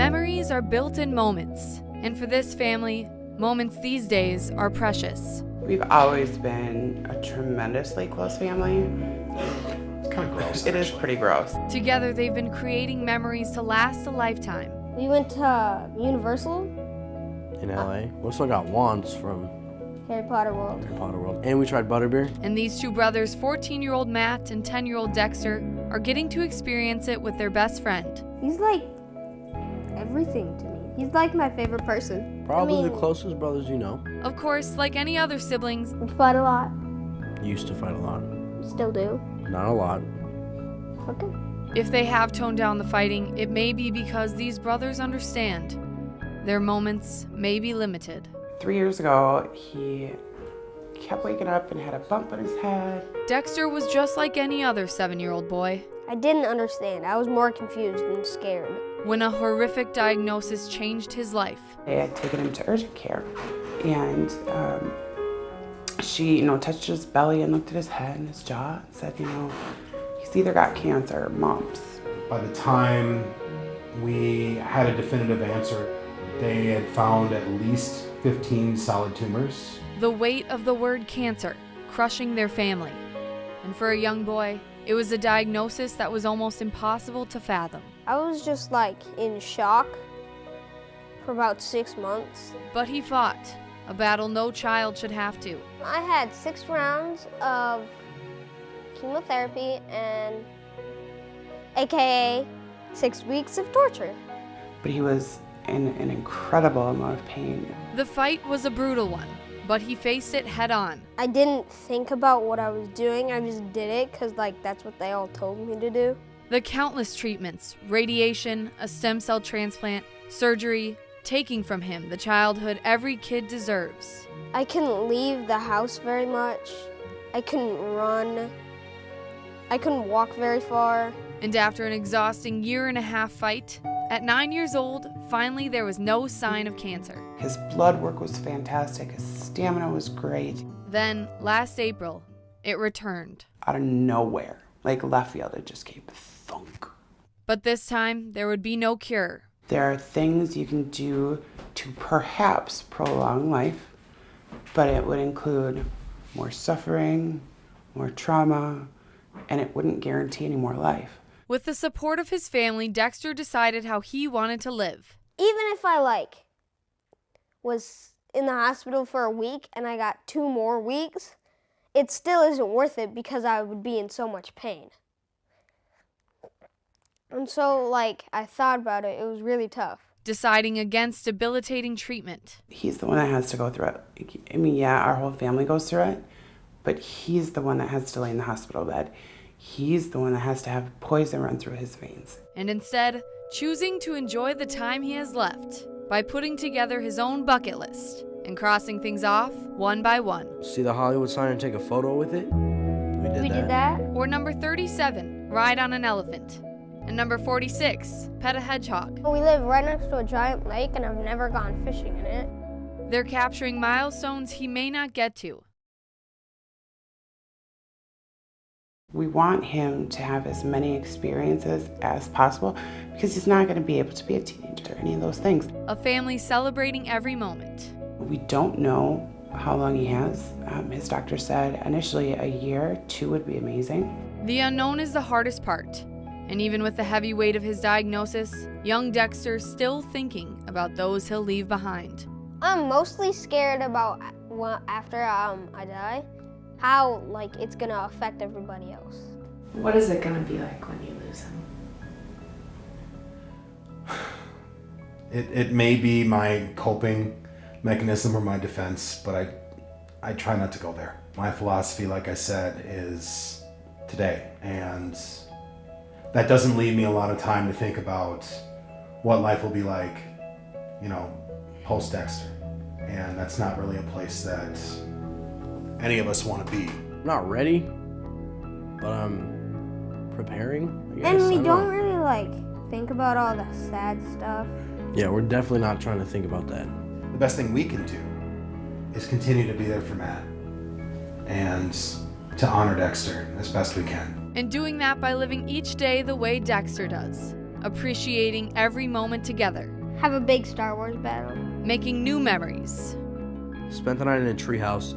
Memories are built in moments, and for this family, moments these days are precious. We've always been a tremendously close family. It's kind of gross. It is pretty gross. Together, they've been creating memories to last a lifetime. We went to Universal. In LA. We also got wands from Harry Potter World. And we tried butterbeer. And these two brothers, 14-year-old Matt and 10-year-old Dexter, are getting to experience it with their best friend. He's like everything to me. He's like my favorite person. Probably the closest brothers you know. Of course, like any other siblings, We fight a lot. Used to fight a lot. Still do. Not a lot. Okay. if they have toned down the fighting, it may be because these brothers understand their moments may be limited. 3 years ago, he kept waking up and had a bump on his head. Dexter was just like any other 7-year-old boy. I didn't understand. I was more confused than scared. When a horrific diagnosis changed his life. They had taken him to urgent care, and she, touched his belly and looked at his head and his jaw and said, he's either got cancer or mumps. By the time we had a definitive answer, they had found at least 15 solid tumors. The weight of the word cancer crushing their family. And for a young boy, it was a diagnosis that was almost impossible to fathom. I was just in shock for about 6 months. But he fought, a battle no child should have to. I had 6 rounds of chemotherapy and AKA 6 weeks of torture. But he was in an incredible amount of pain. The fight was a brutal one, but he faced it head on. I didn't think about what I was doing, I just did it because that's what they all told me to do. The countless treatments, radiation, a stem cell transplant, surgery, taking from him the childhood every kid deserves. I couldn't leave the house very much. I couldn't run. I couldn't walk very far. And after an exhausting 1.5-year fight, at 9 years old, finally there was no sign of cancer. His blood work was fantastic. His stamina was great. Then, last April, it returned. Out of nowhere, like left field, it just came thunk. But this time, there would be no cure. There are things you can do to perhaps prolong life, but it would include more suffering, more trauma, and it wouldn't guarantee any more life. With the support of his family, Dexter decided how he wanted to live. Even if I was in the hospital for a week and I got 2 more weeks, it still isn't worth it because I would be in so much pain. And so I thought about it. It was really tough. Deciding against debilitating treatment. He's the one that has to go through it. Yeah, our whole family goes through it, but he's the one that has to lay in the hospital bed. He's the one that has to have poison run through his veins. And instead, choosing to enjoy the time he has left by putting together his own bucket list and crossing things off one by one. See the Hollywood sign and take a photo with it? We did that. Or number 37, ride on an elephant. And number 46, pet a hedgehog. We live right next to a giant lake and I've never gone fishing in it. They're capturing milestones he may not get to. We want him to have as many experiences as possible because he's not going to be able to be a teenager or any of those things. A family celebrating every moment. We don't know how long he has. His doctor said initially a year, 2 would be amazing. The unknown is the hardest part. And even with the heavy weight of his diagnosis, young Dexter's still thinking about those he'll leave behind. I'm mostly scared about after I die, how it's gonna affect everybody else. What is it gonna be like when you lose him? It may be my coping mechanism or my defense, but I try not to go there. My philosophy, like I said, is today, and that doesn't leave me a lot of time to think about what life will be like, post Dexter. And that's not really a place that any of us want to be. I'm not ready, but I'm preparing, I guess. And we I don't know. really think about all the sad stuff. Yeah, we're definitely not trying to think about that. The best thing we can do is continue to be there for Matt and to honor Dexter as best we can. And doing that by living each day the way Dexter does. Appreciating every moment together. Have a big Star Wars battle. making new memories, Spent the night in a treehouse.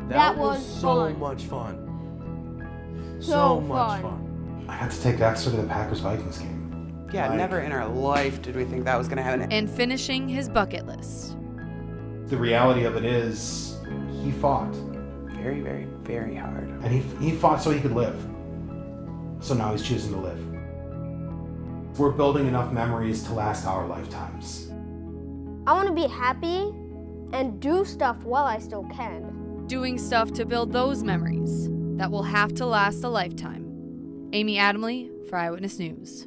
That was was so fun. much fun. So much fun. fun. I had to take Dexter to the Packers-Vikings game. Yeah, Like- never in our life did we think that was going to happen. and finishing his bucket list. The reality of it is, he fought. Very, very, very hard. And he fought so he could live. So now he's choosing to live. We're building enough memories to last our lifetimes. I want to be happy and do stuff while I still can. Doing stuff to build those memories that will have to last a lifetime. Amy Adamley for Eyewitness News.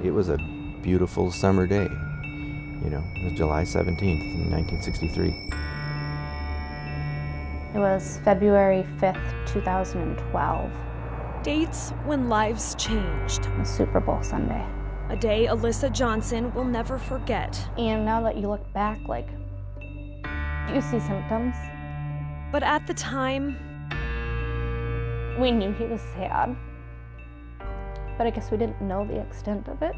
It was a beautiful summer day. You know, it was July 17th, 1963. It was February 5th, 2012. Dates when lives changed. A Super Bowl Sunday. A day Alyssa Johnson will never forget. And now that you look back, like, you see symptoms. But at the time, We knew he was sad, but I guess we didn't know the extent of it.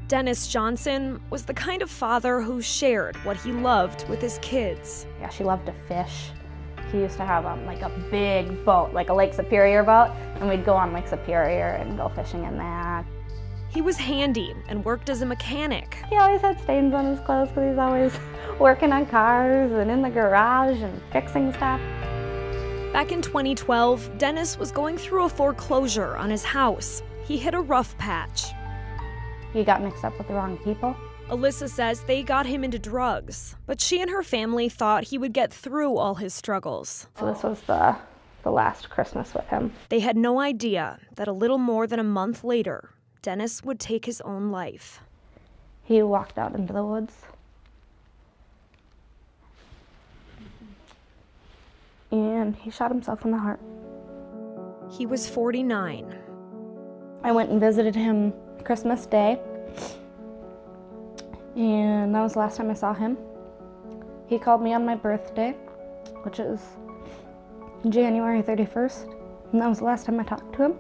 Dennis Johnson was the kind of father who shared what he loved with his kids. Yeah, she loved to fish. He used to have like a big boat, like a Lake Superior boat, and we'd go on Lake Superior and go fishing in that. He was handy and worked as a mechanic. He always had stains on his clothes because he's always working on cars and in the garage and fixing stuff. Back in 2012, Dennis was going through a foreclosure on his house. He hit a rough patch. He got mixed up with the wrong people. Alyssa says they got him into drugs, but she and her family thought he would get through all his struggles. So this was the last Christmas with him. They had no idea that a little more than a month later, Dennis would take his own life. He walked out into the woods. And he shot himself in the heart. He was 49. I went and visited him Christmas Day, and that was the last time I saw him. He called me on my birthday, which is January 31st, and that was the last time I talked to him.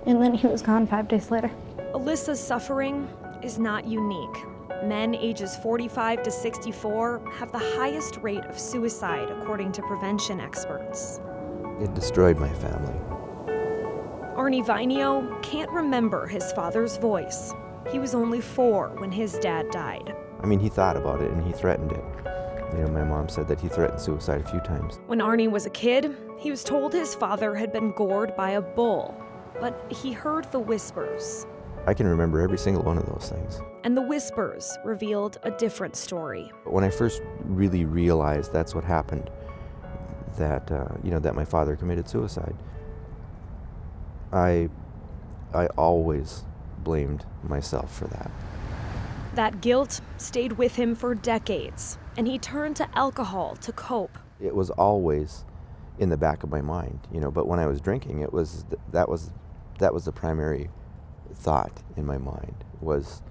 And then he was gone 5 days later. Alyssa's suffering is not unique. Men ages 45 to 64 have the highest rate of suicide, according to prevention experts. It destroyed my family. Arnie Vinio can't remember his father's voice. He was only 4 when his dad died. I mean, he thought about it and he threatened it. You know, my mom said that he threatened suicide a few times. When Arnie was a kid, he was told his father had been gored by a bull, but he heard the whispers. I can remember every single one of those things. And the whispers revealed a different story. But when I first really realized that's what happened, that, that my father committed suicide, I always blamed myself for that. That guilt stayed with him for decades, and he turned to alcohol to cope. It was always in the back of my mind, but when I was drinking, it was that was the primary thought in my mind was,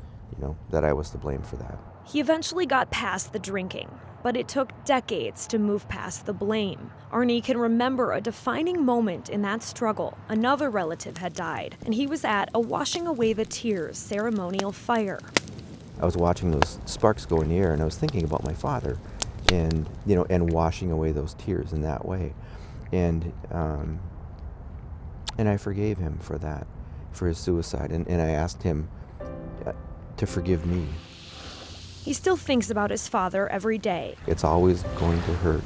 that I was to blame for that. He eventually got past the drinking, but it took decades to move past the blame. Arnie can remember a defining moment in that struggle. Another relative had died, and he was at a washing away the tears ceremonial fire. I was watching those sparks go in the air, and I was thinking about my father, and and washing away those tears in that way, and I forgave him for that, for his suicide, and I asked him to forgive me. He still thinks about his father every day. It's always going to hurt,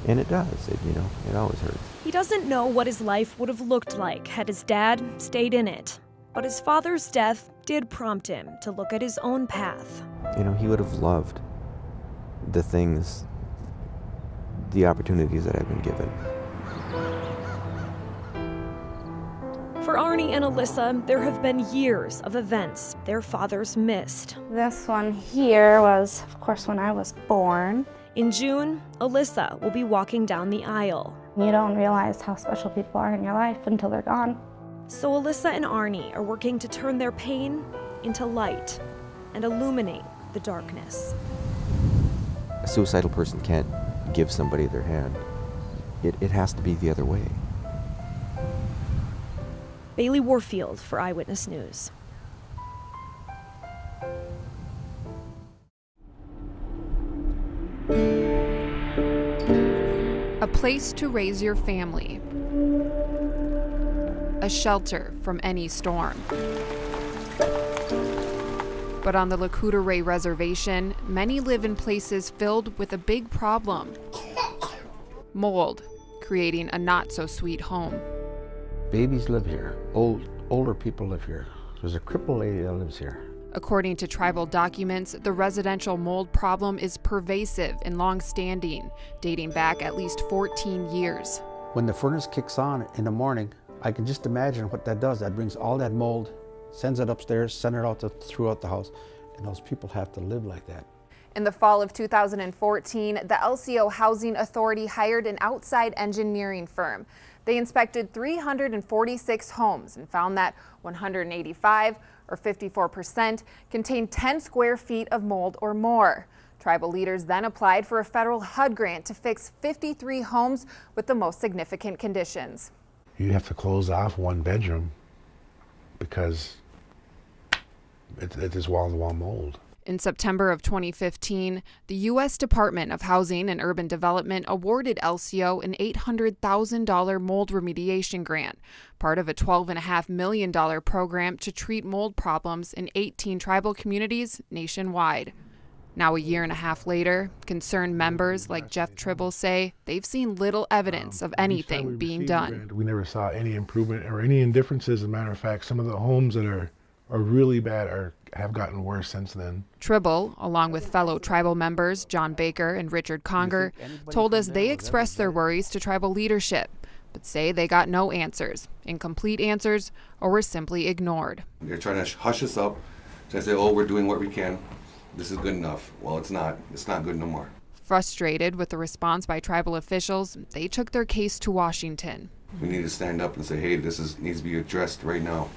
and it does. It always hurts. He doesn't know what his life would have looked like had his dad stayed in it, but his father's death did prompt him to look at his own path. He would have loved the opportunities that I've been given. For Arnie and Alyssa, there have been years of events their fathers missed. This one here was, of course, when I was born. In June, Alyssa will be walking down the aisle. You don't realize how special people are in your life until they're gone. So Alyssa and Arnie are working to turn their pain into light and illuminate the darkness. A suicidal person can't give somebody their hand. It has to be the other way. Bailey Warfield for Eyewitness News. A place to raise your family. A shelter from any storm. But on the Lakota Reservation, many live in places filled with a big problem. Mold, creating a not-so-sweet home. Babies live here. Older people live here. There's a crippled lady that lives here. According to tribal documents, the residential mold problem is pervasive and long-standing, dating back at least 14 years. When the furnace kicks on in the morning, I can just imagine what that does. That brings all that mold, sends it upstairs, sends it out throughout the house, and those people have to live like that. In the fall of 2014, the LCO Housing Authority hired an outside engineering firm. They inspected 346 homes and found that 185, or 54%, contained 10 square feet of mold or more. Tribal leaders then applied for a federal HUD grant to fix 53 homes with the most significant conditions. You have to close off one bedroom because it is wall-to-wall mold. In September of 2015, the U.S. Department of Housing and Urban Development awarded LCO an $800,000 mold remediation grant, part of a $12.5 million program to treat mold problems in 18 tribal communities nationwide. Now, a year and a half later, concerned members like Jeff Tribble say they've seen little evidence of anything being done. We never saw any improvement or any indifferences. As a matter of fact, some of the homes that are really bad have gotten worse since then. Tribble, along with fellow tribal members John Baker and Richard Conger, told us they expressed their worries to tribal leadership, but say they got no answers, incomplete answers, or were simply ignored. They're trying to hush us up, trying to say, oh, we're doing what we can. This is good enough. Well, it's not. It's not good no more. Frustrated with the response by tribal officials, they took their case to Washington. We need to stand up and say, hey, needs to be addressed right now.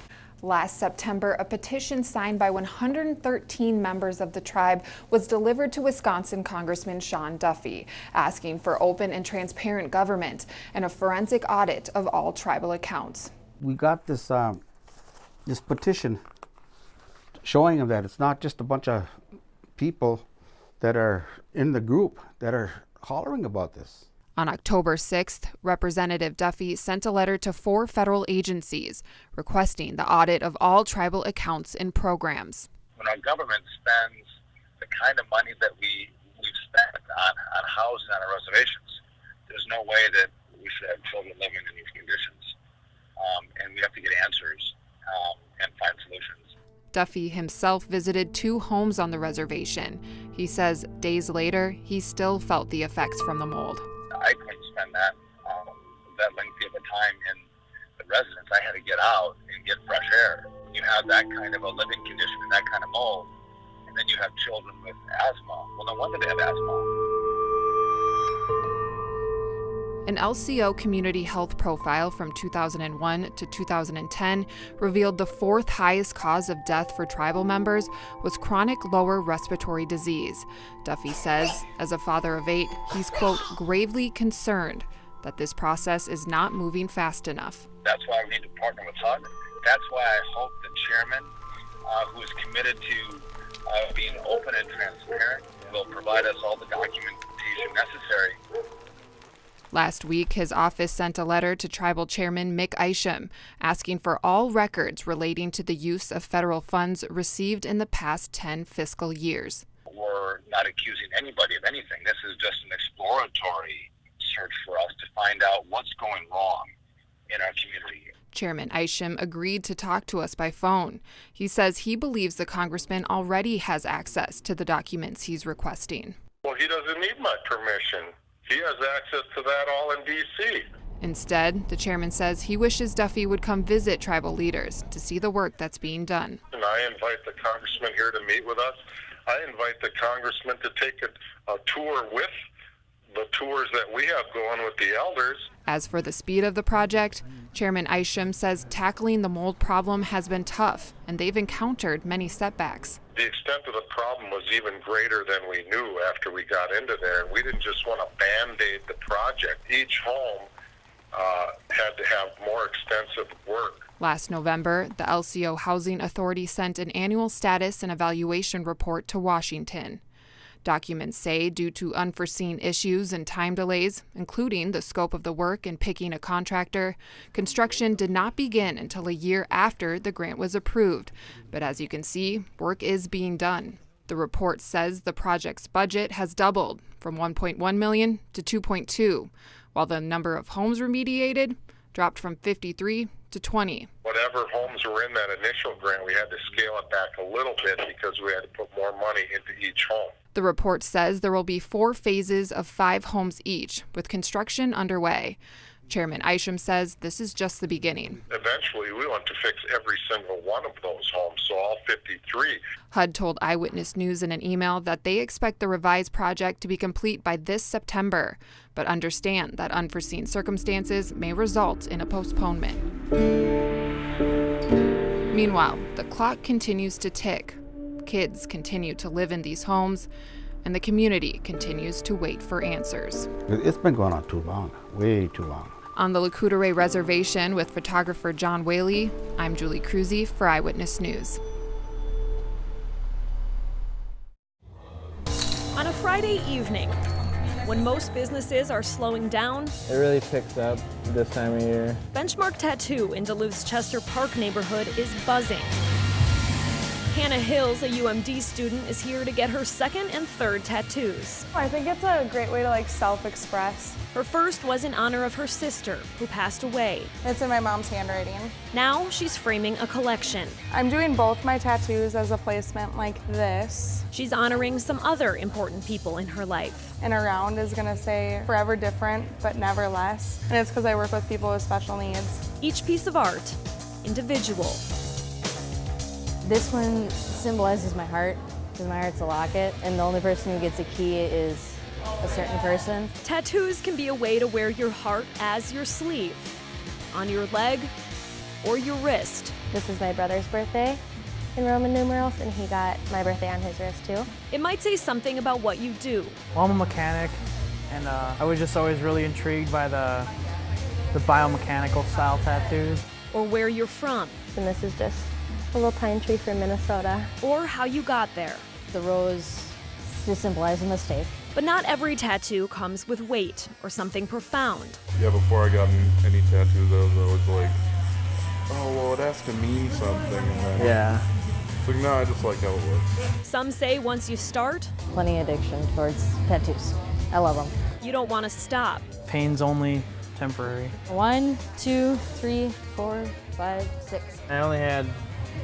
Last September, a petition signed by 113 members of the tribe was delivered to Wisconsin Congressman Sean Duffy, asking for open and transparent government and a forensic audit of all tribal accounts. We got this petition showing them that it's not just a bunch of people that are in the group that are hollering about this. On October 6th, Representative Duffy sent a letter to 4 federal agencies requesting the audit of all tribal accounts and programs. When our government spends the kind of money that we've spent on housing on our reservations, there's no way that we should have children living in these conditions. And we have to get answers and find solutions. Duffy himself visited 2 homes on the reservation. He says days later, he still felt the effects from the mold. I couldn't spend that lengthy of a time in the residence. I had to get out and get fresh air. You have that kind of a living condition and that kind of mold, and then you have children with asthma. Well, no wonder they have asthma. An LCO community health profile from 2001 to 2010 revealed the 4th highest cause of death for tribal members was chronic lower respiratory disease. Duffy says, as a father of 8, he's, quote, gravely concerned that this process is not moving fast enough. That's why we need to partner with HUD. That's why I hope the chairman, who is committed to being open and transparent, will provide us all the documentation necessary. Last week, his office sent a letter to Tribal Chairman Mick Isham asking for all records relating to the use of federal funds received in the past 10 fiscal years. We're not accusing anybody of anything. This is just an exploratory search for us to find out what's going wrong in our community. Chairman Isham agreed to talk to us by phone. He says he believes the congressman already has access to the documents he's requesting. Well, he doesn't need my permission. He has access to that all in D.C. Instead, the chairman says he wishes Duffy would come visit tribal leaders to see the work that's being done. And I invite the congressman here to meet with us. I invite the congressman to take a tour with the tours that we have going with the elders. As for the speed of the project, Chairman Isham says tackling the mold problem has been tough, and they've encountered many setbacks. The extent of the problem was even greater than we knew after we got into there. We didn't just want to Band-Aid the project. Each home had to have more extensive work. Last November, the LCO Housing Authority sent an annual status and evaluation report to Washington. Documents say due to unforeseen issues and time delays, including the scope of the work and picking a contractor, construction did not begin until a year after the grant was approved. But as you can see, work is being done. The report says the project's budget has doubled from $1.1 million to $2.2, while the number of homes remediated dropped from 53 to 20. Whatever homes were in that initial grant, we had to scale it back a little bit because we had to put more money into each home. The report says there will be 4 phases of 5 homes each, with construction underway. Chairman Isham says this is just the beginning. Eventually, we want to fix every single one of those homes, so all 53. HUD told Eyewitness News in an email that they expect the revised project to be complete by this September, but understand that unforeseen circumstances may result in a postponement. Meanwhile, the clock continues to tick. Kids continue to live in these homes, and the community continues to wait for answers. It's been going on too long, way too long. On the Lakoutere Reservation with photographer John Whaley, I'm Julie Cruzy for Eyewitness News. On a Friday evening, when most businesses are slowing down, It really picks up this time of year. Benchmark Tattoo in Duluth's Chester Park neighborhood is buzzing. Hannah Hills, a UMD student, is here to get her second and third tattoos. I think it's a great way to self-express. Her first was in honor of her sister, who passed away. It's in my mom's handwriting. Now she's framing a collection. I'm doing both my tattoos as a placement like this. She's honoring some other important people in her life. And around is gonna say forever different, but never less. And it's because I work with people with special needs. Each piece of art, individual. This one symbolizes my heart, because my heart's a locket, and the only person who gets a key is a certain person. Tattoos can be a way to wear your heart as your sleeve, on your leg, or your wrist. This is my brother's birthday in Roman numerals, and he got my birthday on his wrist too. It might say something about what you do. Well, I'm a mechanic, and I was just always really intrigued by the biomechanical style tattoos. Or where you're from. And this is just a little pine tree from Minnesota. Or how you got there. The rose just symbolizes a mistake. But not every tattoo comes with weight or something profound. Yeah, before I got any tattoos, I was always like, oh, well, it has to mean something. And then Yeah. it's like, no, I just like how it looks. Some say once you start, Plenty of addiction towards tattoos. I love them. you don't want to stop. Pain's only temporary. 1, 2, 3, 4, 5, 6. I only had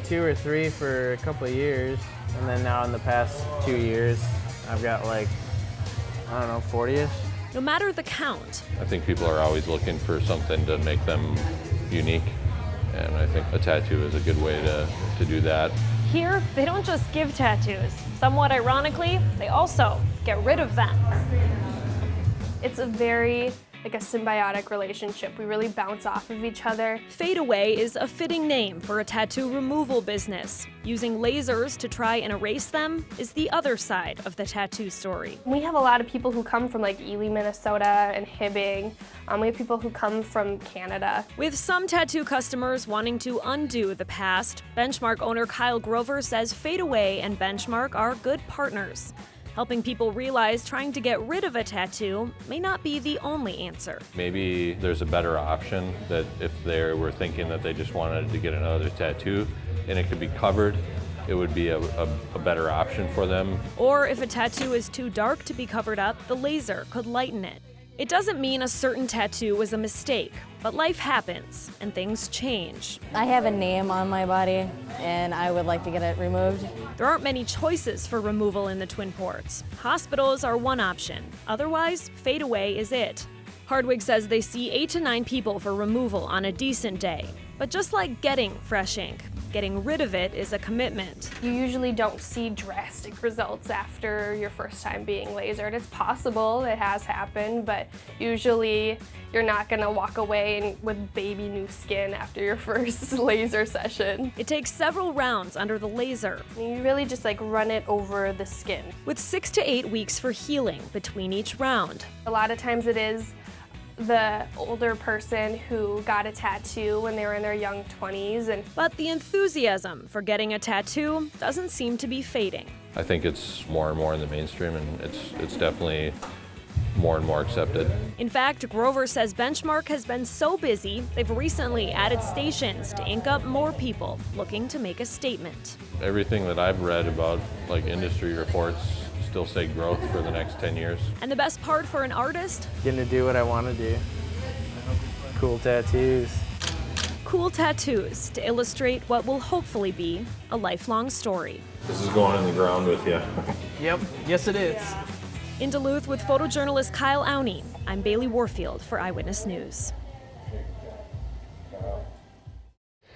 2 or 3 for a couple of years, and then now in the past 2 years, I've got 40-ish. No matter the count. I think people are always looking for something to make them unique, and I think a tattoo is a good way to do that. Here, they don't just give tattoos. Somewhat ironically, they also get rid of them. It's a very a symbiotic relationship. We really bounce off of each other. Fade Away is a fitting name for a tattoo removal business. Using lasers to try and erase them is the other side of the tattoo story. We have a lot of people who come from Ely, Minnesota and Hibbing. We have people who come from Canada. With some tattoo customers wanting to undo the past, Benchmark owner Kyle Grover says Fade Away and Benchmark are good partners, helping people realize trying to get rid of a tattoo may not be the only answer. Maybe there's a better option that if they were thinking that they just wanted to get another tattoo and it could be covered, it would be a better option for them. Or if a tattoo is too dark to be covered up, the laser could lighten it. It doesn't mean a certain tattoo was a mistake, but life happens and things change. I have a name on my body, and I would like to get it removed. There aren't many choices for removal in the Twin Ports. Hospitals are one option. Otherwise, Fade Away is it. Hardwig says they see 8 to 9 people for removal on a decent day. But just like getting fresh ink, getting rid of it is a commitment. You usually don't see drastic results after your first time being lasered. It's possible, it has happened, but usually you're not gonna walk away with baby new skin after your first laser session. It takes several rounds under the laser. You really just like run it over the skin. With 6 to 8 weeks for healing between each round. A lot of times it is the older person who got a tattoo when they were in their young 20s. But the enthusiasm for getting a tattoo doesn't seem to be fading. I think it's more and more in the mainstream, and it's definitely more and more accepted. In fact, Grover says Benchmark has been so busy, they've recently added stations to ink up more people looking to make a statement. Everything that I've read about, like industry reports, still say growth for the next 10 years. And the best part for an artist? Getting to do what I want to do. Cool tattoos. Cool tattoos to illustrate what will hopefully be a lifelong story. This is going in the ground with you. Yep, yes it is. In Duluth with photojournalist Kyle Auney, I'm Bailey Warfield for Eyewitness News.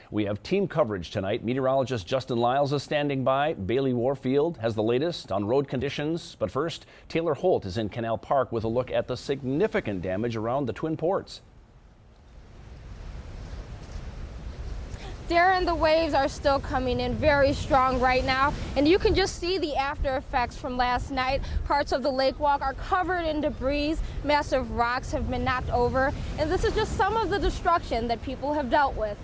We have team coverage tonight. Meteorologist Justin Lyles is standing by. Bailey Warfield has the latest on road conditions. But first, Taylor Holt is in Canal Park with a look at the significant damage around the Twin Ports. Darren, the waves are still coming in very strong right now, and you can just see the after effects from last night. Parts of the lake walk are covered in debris, massive rocks have been knocked over, and this is just some of the destruction that people have dealt with.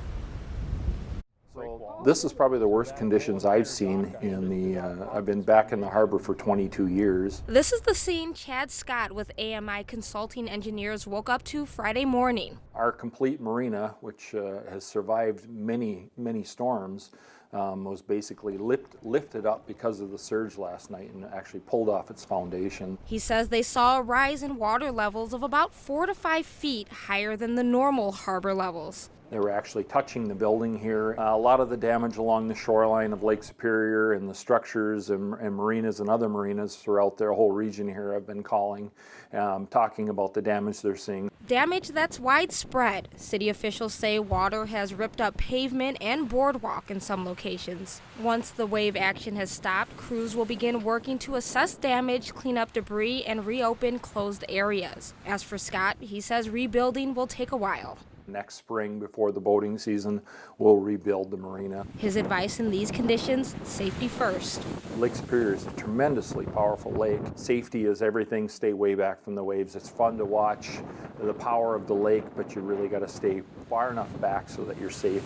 This is probably the worst conditions I've seen in the, I've been back in the harbor for 22 years. This is the scene Chad Scott with AMI Consulting Engineers woke up to Friday morning. Our complete marina, which has survived many, many storms, was basically lifted up because of the surge last night and actually pulled off its foundation. He says they saw a rise in water levels of about 4 to 5 feet higher than the normal harbor levels. They were actually touching the building here. A lot of the damage along the shoreline of Lake Superior and the structures and marinas and other marinas throughout their whole region here have been calling, talking about the damage they're seeing. Damage that's widespread. City officials say water has ripped up pavement and boardwalk in some locations. Once the wave action has stopped, crews will begin working to assess damage, clean up debris, and reopen closed areas. As for Scott, he says rebuilding will take a while. Next spring, before the boating season, we'll rebuild the marina. His advice in these conditions, safety first. Lake Superior is a tremendously powerful lake. Safety is everything. Stay way back from the waves. It's fun to watch the power of the lake, but you really got to stay far enough back so that you're safe.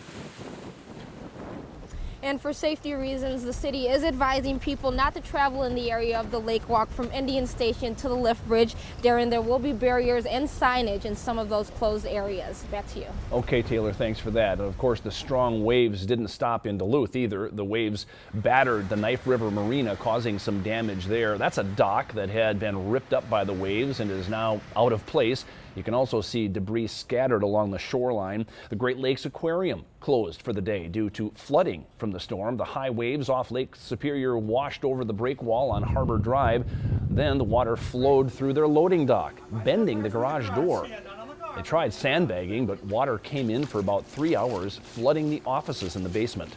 And for safety reasons, the city is advising people not to travel in the area of the lake walk from Indian Station to the lift bridge. Darren, there will be barriers and signage in some of those closed areas. Back to you. Okay, Taylor, thanks for that. Of course, the strong waves didn't stop in Duluth either. The waves battered the Knife River Marina, causing some damage there. That's a dock that had been ripped up by the waves and is now out of place. You can also see debris scattered along the shoreline. The Great Lakes Aquarium closed for the day due to flooding from the storm. The high waves off Lake Superior washed over the break wall on Harbor Drive. Then the water flowed through their loading dock, bending the garage door. They tried sandbagging, but water came in for about 3 hours, flooding the offices in the basement.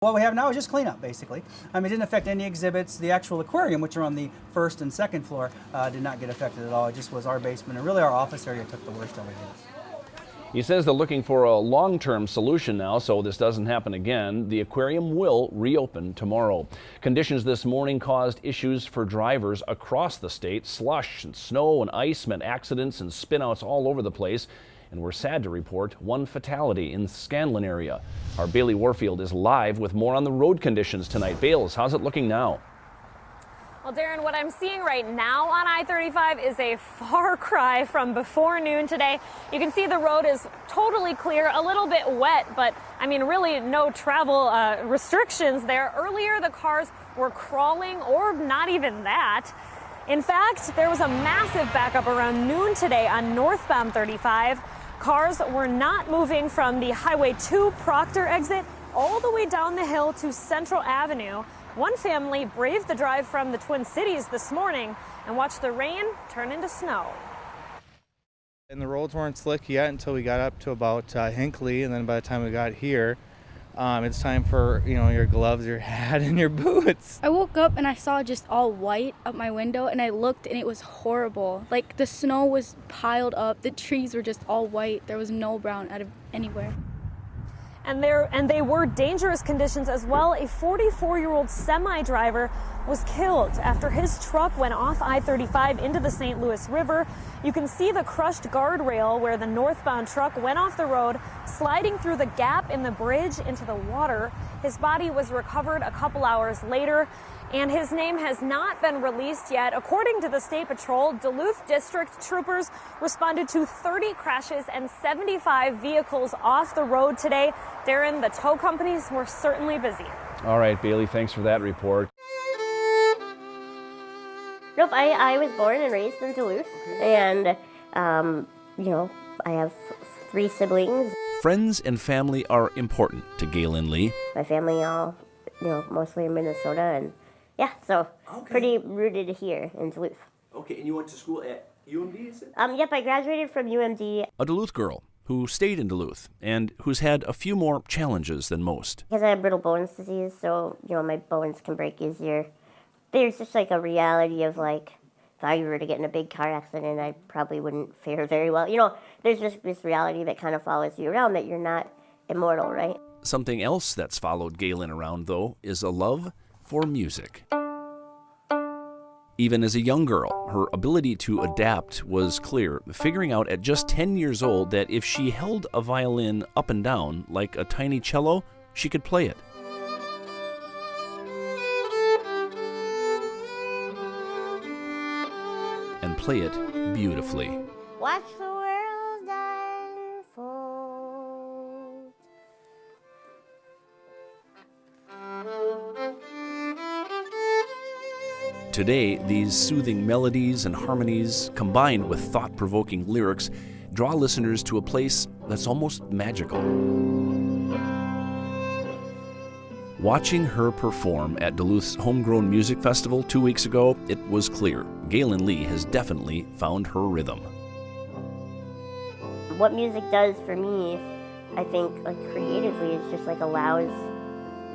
What we have now is just cleanup, basically. It didn't affect any exhibits. The actual aquarium, which are on the first and second floor, did not get affected at all. It just was our basement, and really our office area took the worst of it. He says they're looking for a long-term solution now so this doesn't happen again. The aquarium will reopen tomorrow. Conditions this morning caused issues for drivers across the state. Slush and snow and ice meant accidents and spinouts all over the place. And we're sad to report one fatality in the Scanlon area. Our Bailey Warfield is live with more on the road conditions tonight. Bales, how's it looking now? Well, Darren, what I'm seeing right now on I-35 is a far cry from before noon today. You can see the road is totally clear, a little bit wet, but I mean, really no travel restrictions there. Earlier, the cars were crawling or not even that. In fact, there was a massive backup around noon today on northbound 35. Cars were not moving from the Highway 2 Proctor exit all the way down the hill to Central Avenue. One family braved the drive from the Twin Cities this morning and watched the rain turn into snow. And the roads weren't slick yet until we got up to about Hinckley, and then by the time we got here, it's time for, your gloves, your hat, and your boots. I woke up and I saw just all white up my window, and I looked and it was horrible. Like the snow was piled up, the trees were just all white. There was no brown out of anywhere. And they were dangerous conditions as well. A 44-year-old semi-driver was killed after his truck went off I-35 into the St. Louis River. You can see the crushed guardrail where the northbound truck went off the road, sliding through the gap in the bridge into the water. His body was recovered a couple hours later, and his name has not been released yet. According to the State Patrol, Duluth District troopers responded to 30 crashes and 75 vehicles off the road today. Darren, the tow companies were certainly busy. All right, Bailey, thanks for that report. Nope, I was born and raised in Duluth, and, I have 3 siblings. Friends and family are important to Galen Lee. My family all, mostly in Minnesota, and so pretty rooted here in Duluth. Okay, and you went to school at UMD, is it? Yep, I graduated from UMD. A Duluth girl who stayed in Duluth and who's had a few more challenges than most. Because I have brittle bones disease, so, my bones can break easier. There's just like a reality of like, if I were to get in a big car accident, I probably wouldn't fare very well. There's just this reality that kind of follows you around, that you're not immortal, right? Something else that's followed Galen around, though, is a love for music. Even as a young girl, her ability to adapt was clear, figuring out at just 10 years old that if she held a violin up and down like a tiny cello, she could play it. And play it beautifully. Watch the world unfold. Today, these soothing melodies and harmonies, combined with thought-provoking lyrics, draw listeners to a place that's almost magical. Watching her perform at Duluth's Homegrown Music Festival 2 weeks ago, it was clear Galen Lee has definitely found her rhythm. What music does for me, I think, creatively, is just allows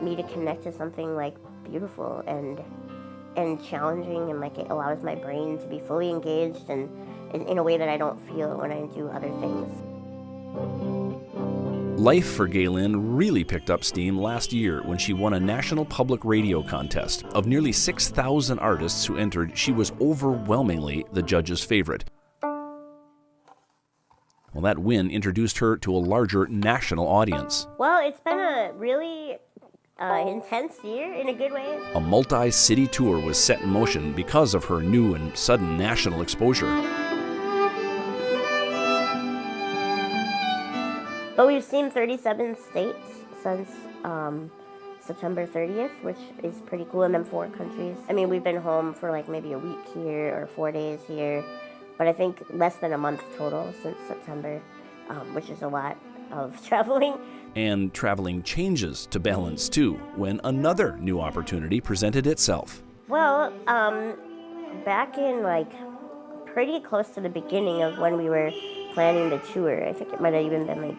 me to connect to something beautiful and challenging, and it allows my brain to be fully engaged and in a way that I don't feel when I do other things. Life for Galen really picked up steam last year when she won a national public radio contest. Of nearly 6,000 artists who entered, she was overwhelmingly the judge's favorite. Well, that win introduced her to a larger national audience. Well, it's been a really intense year in a good way. A multi-city tour was set in motion because of her new and sudden national exposure. But we've seen 37 states since September 30th, which is pretty cool, and then 4 countries. I mean, we've been home for maybe a week here or 4 days here, but I think less than a month total since September, which is a lot of traveling. And traveling changes to balance too, when another new opportunity presented itself. Well, back in pretty close to the beginning of when we were planning the tour, I think it might have even been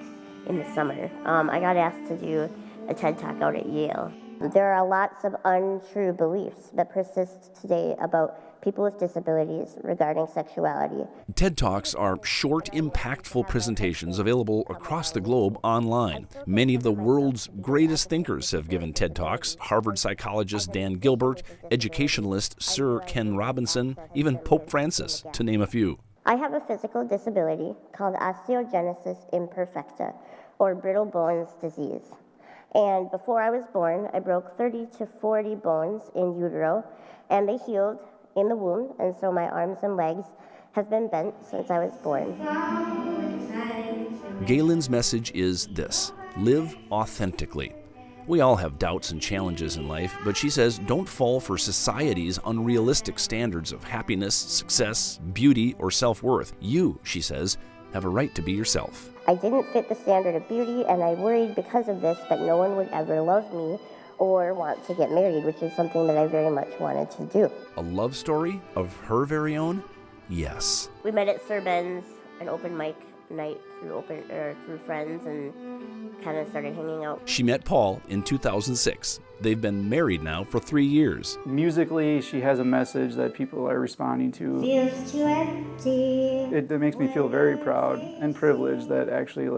in the summer, I got asked to do a TED Talk out at Yale. There are lots of untrue beliefs that persist today about people with disabilities regarding sexuality. TED Talks are short, impactful presentations available across the globe online. Many of the world's greatest thinkers have given TED Talks. Harvard psychologist Dan Gilbert, educationalist Sir Ken Robinson, even Pope Francis, to name a few. I have a physical disability called osteogenesis imperfecta, or brittle bones disease. And before I was born, I broke 30 to 40 bones in utero, and they healed in the womb, and so my arms and legs have been bent since I was born. Galen's message is this: live authentically. We all have doubts and challenges in life, but she says don't fall for society's unrealistic standards of happiness, success, beauty, or self-worth. You, she says, have a right to be yourself. I didn't fit the standard of beauty, and I worried because of this that no one would ever love me or want to get married, which is something that I very much wanted to do. A love story of her very own? Yes. We met at Sir Ben's an open mic night through friends and kind of started hanging out. She met Paul in 2006. They've been married now for 3 years. Musically, she has a message that people are responding to. Feels too empty. It makes me feel very proud and privileged that actually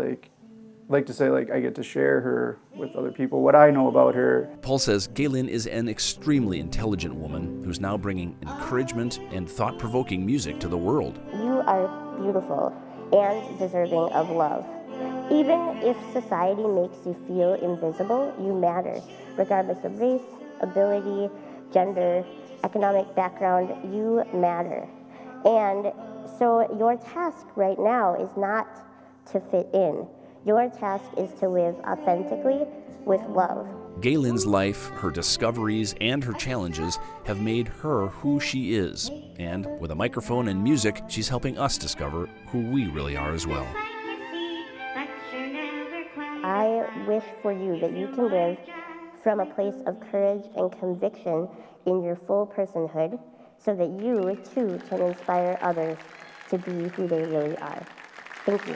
like to say I get to share her with other people, what I know about her. Paul says Gaylin is an extremely intelligent woman who's now bringing encouragement and thought-provoking music to the world. You are beautiful and deserving of love. Even if society makes you feel invisible, you matter. Regardless of race, ability, gender, economic background, you matter. And so your task right now is not to fit in. Your task is to live authentically with love. Gaylin's life, her discoveries, and her challenges have made her who she is. And with a microphone and music, she's helping us discover who we really are as well. I wish for you that you can live from a place of courage and conviction in your full personhood so that you, too, can inspire others to be who they really are. Thank you.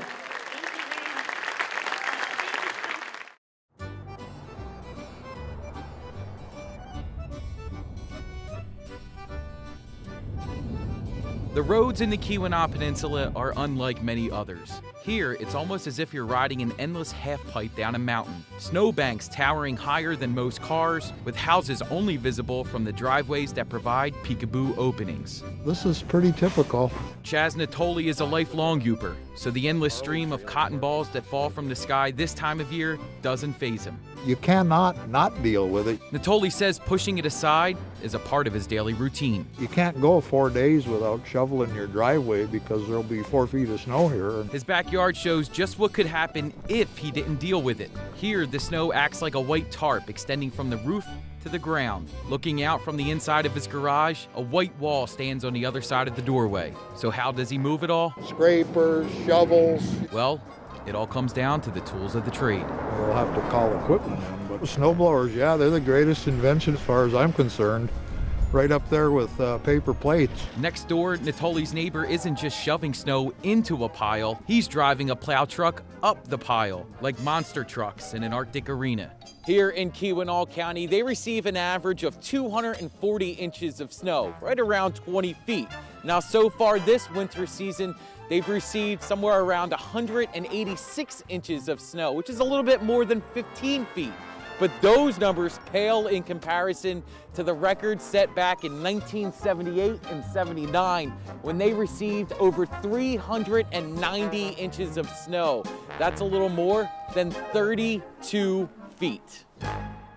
The roads in the Keweenaw Peninsula are unlike many others. Here, it's almost as if you're riding an endless half-pipe down a mountain. Snowbanks towering higher than most cars, with houses only visible from the driveways that provide peekaboo openings. This is pretty typical. Chaz Natoli is a lifelong Yooper, so the endless stream of cotton balls that fall from the sky this time of year doesn't faze him. You cannot not deal with it. Natoli says pushing it aside is a part of his daily routine. You can't go 4 days without shoveling your driveway because there'll be 4 feet of snow here. His backyard shows just what could happen if he didn't deal with it. Here, the snow acts like a white tarp extending from the roof to the ground. Looking out from the inside of his garage, a white wall stands on the other side of the doorway. So how does he move it all? Scrapers, shovels. Well, it all comes down to the tools of the trade. We'll have to call equipment in, but snowblowers, yeah, they're the greatest invention as far as I'm concerned. Right up there with paper plates. Next door, Natoli's neighbor isn't just shoving snow into a pile, he's driving a plow truck up the pile, like monster trucks in an Arctic arena. Here in Keweenaw County, they receive an average of 240 inches of snow, right around 20 feet. Now, so far this winter season, they've received somewhere around 186 inches of snow, which is a little bit more than 15 feet. But those numbers pale in comparison to the records set back in 1978 and 79 when they received over 390 inches of snow. That's a little more than 32 feet.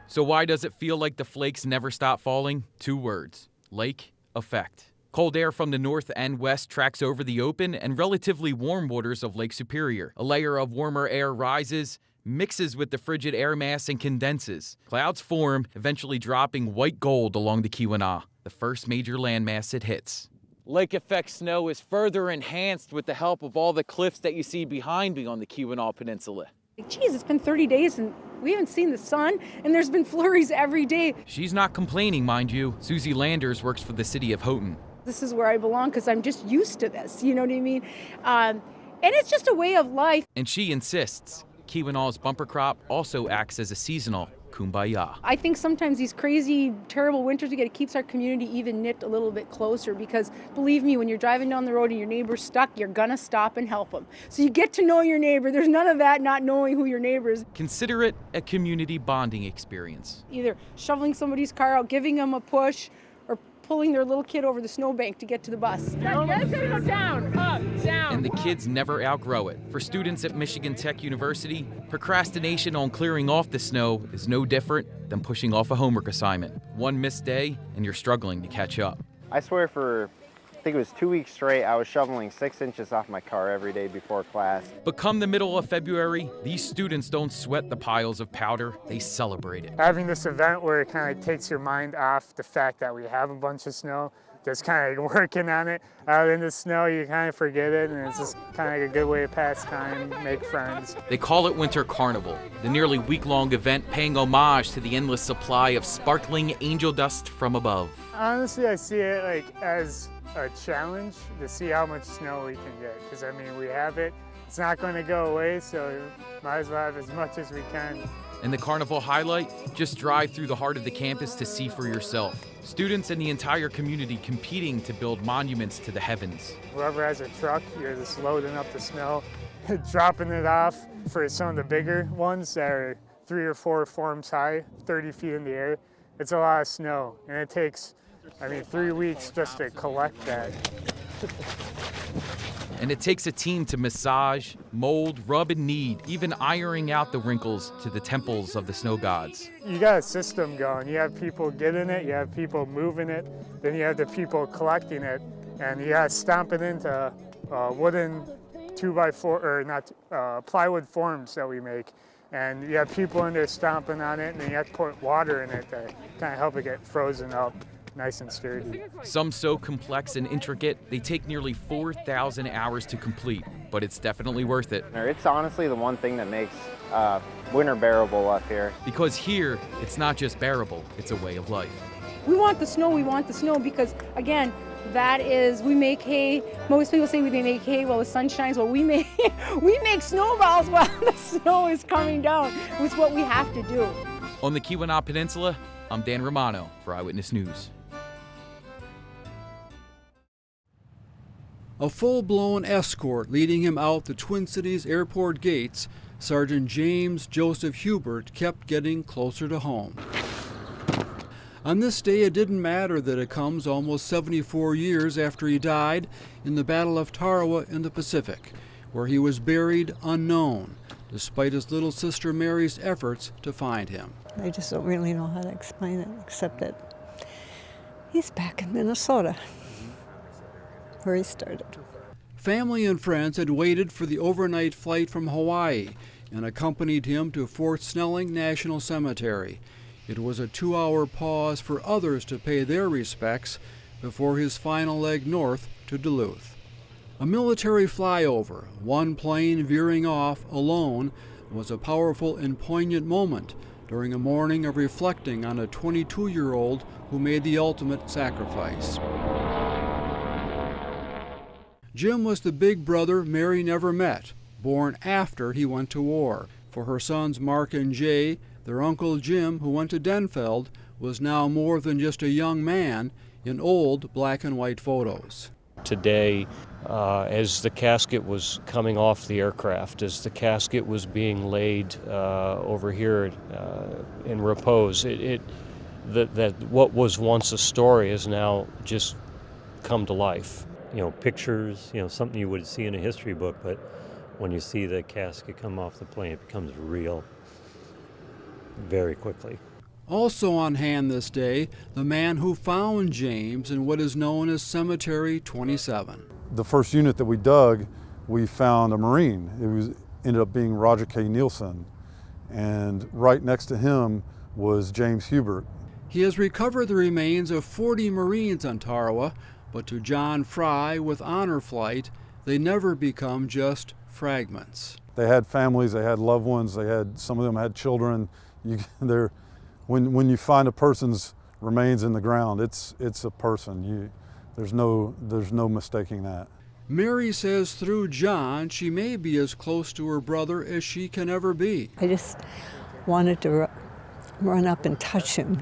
So why does it feel like the flakes never stop falling? 2 words: lake effect. Cold air from the north and west tracks over the open and relatively warm waters of Lake Superior. A layer of warmer air rises, mixes with the frigid air mass and condenses. Clouds form, eventually dropping white gold along the Keweenaw, the first major landmass it hits. Lake effect snow is further enhanced with the help of all the cliffs that you see behind me on the Keweenaw Peninsula. Geez, it's been 30 days and we haven't seen the sun, and there's been flurries every day. She's not complaining, mind you. Susie Landers works for the city of Houghton. This is where I belong because I'm just used to this, you know what I mean? And it's just a way of life. And she insists Keweenaw's bumper crop also acts as a seasonal kumbaya. I think sometimes these crazy, terrible winters we get, it keeps our community even knit a little bit closer because, believe me, when you're driving down the road and your neighbor's stuck, you're gonna stop and help them. So you get to know your neighbor. There's none of that not knowing who your neighbor is. Consider it a community bonding experience. Either shoveling somebody's car out, giving them a push, or pulling their little kid over the snowbank to get to the bus. You guys gotta go down, up, down. And the kids never outgrow it. For students at Michigan Tech University, procrastination on clearing off the snow is no different than pushing off a homework assignment. One missed day, and you're struggling to catch up. I swear for, I think it was 2 weeks straight, I was shoveling 6 inches off my car every day before class. But come the middle of February, these students don't sweat the piles of powder, they celebrate it. Having this event where it kind of takes your mind off the fact that we have a bunch of snow just kind of working on it. Out in the snow, you kind of forget it, and it's just kind of like a good way to pass time, make friends. They call it Winter Carnival, the nearly week-long event paying homage to the endless supply of sparkling angel dust from above. Honestly, I see it like as a challenge to see how much snow we can get, because I mean, we have it. It's not going to go away, so might as well have as much as we can. And the carnival highlight? Just drive through the heart of the campus to see for yourself. Students and the entire community competing to build monuments to the heavens. Whoever has a truck, you're just loading up the snow, dropping it off for some of the bigger ones that are 3 or 4 forms high, 30 feet in the air. It's a lot of snow, and it takes, 3 weeks just to collect that. And it takes a team to massage, mold, rub, and knead, even ironing out the wrinkles to the temples of the snow gods. You got a system going. You have people getting it, you have people moving it, then you have the people collecting it, and you got to stomp it into wooden 2x4, or not, plywood forms that we make. And you have people in there stomping on it, and then you have to put water in it to kind of help it get frozen up. Nice and sturdy. Some so complex and intricate, they take nearly 4,000 hours to complete, but it's definitely worth it. It's honestly the one thing that makes winter bearable up here. Because here, it's not just bearable, it's a way of life. We want the snow because, again, that is, we make hay. Most people say we make hay while the sun shines. Well, we make snowballs while the snow is coming down. It's what we have to do. On the Keweenaw Peninsula, I'm Dan Romano for Eyewitness News. A full-blown escort leading him out the Twin Cities airport gates, Sergeant James Joseph Hubert kept getting closer to home. On this day, it didn't matter that it comes almost 74 years after he died in the Battle of Tarawa in the Pacific, where he was buried unknown, despite his little sister Mary's efforts to find him. I just don't really know how to explain it, except that he's back in Minnesota, where he started. Family and friends had waited for the overnight flight from Hawaii and accompanied him to Fort Snelling National Cemetery. It was a 2-hour pause for others to pay their respects before his final leg north to Duluth. A military flyover, one plane veering off alone, was a powerful and poignant moment during a morning of reflecting on a 22-year-old who made the ultimate sacrifice. Jim was the big brother Mary never met, born after he went to war. For her sons Mark and Jay, their uncle Jim, who went to Denfeld, was now more than just a young man in old black and white photos. Today, as the casket was coming off the aircraft, as the casket was being laid over here in repose, that what was once a story has now just come to life. Pictures, something you would see in a history book, but when you see the casket come off the plane, it becomes real very quickly. Also on hand this day, the man who found James in what is known as Cemetery 27. The first unit that we dug, we found a Marine. Ended up being Roger K. Nielsen, and right next to him was James Hubert. He has recovered the remains of 40 Marines on Tarawa, but to John Fry with Honor Flight, they never become just fragments. They had families, they had loved ones, some of them had children. When you find a person's remains in the ground, it's a person. There's no mistaking that. Mary says through John, she may be as close to her brother as she can ever be. I just wanted to run up and touch him,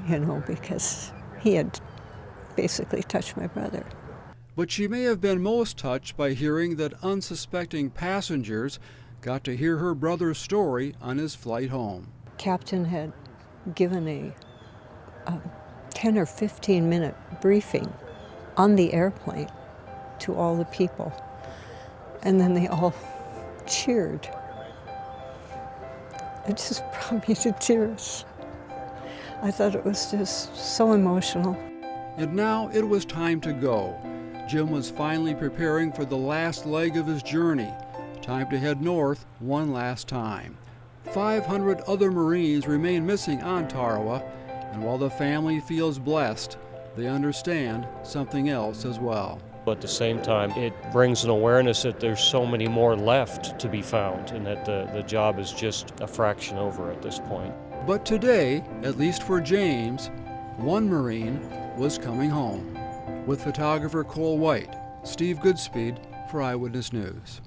because he had basically touched my brother. But she may have been most touched by hearing that unsuspecting passengers got to hear her brother's story on his flight home. Captain had given a 10 or 15 minute briefing on the airplane to all the people, and then they all cheered. It just brought me to tears. I thought it was just so emotional. And now it was time to go. Jim was finally preparing for the last leg of his journey. Time to head north one last time. 500 other Marines remain missing on Tarawa, and while the family feels blessed, they understand something else as well. But at the same time, it brings an awareness that there's so many more left to be found and that the job is just a fraction over at this point. But today, at least for James, one Marine was coming home. With photographer Cole White, Steve Goodspeed for Eyewitness News.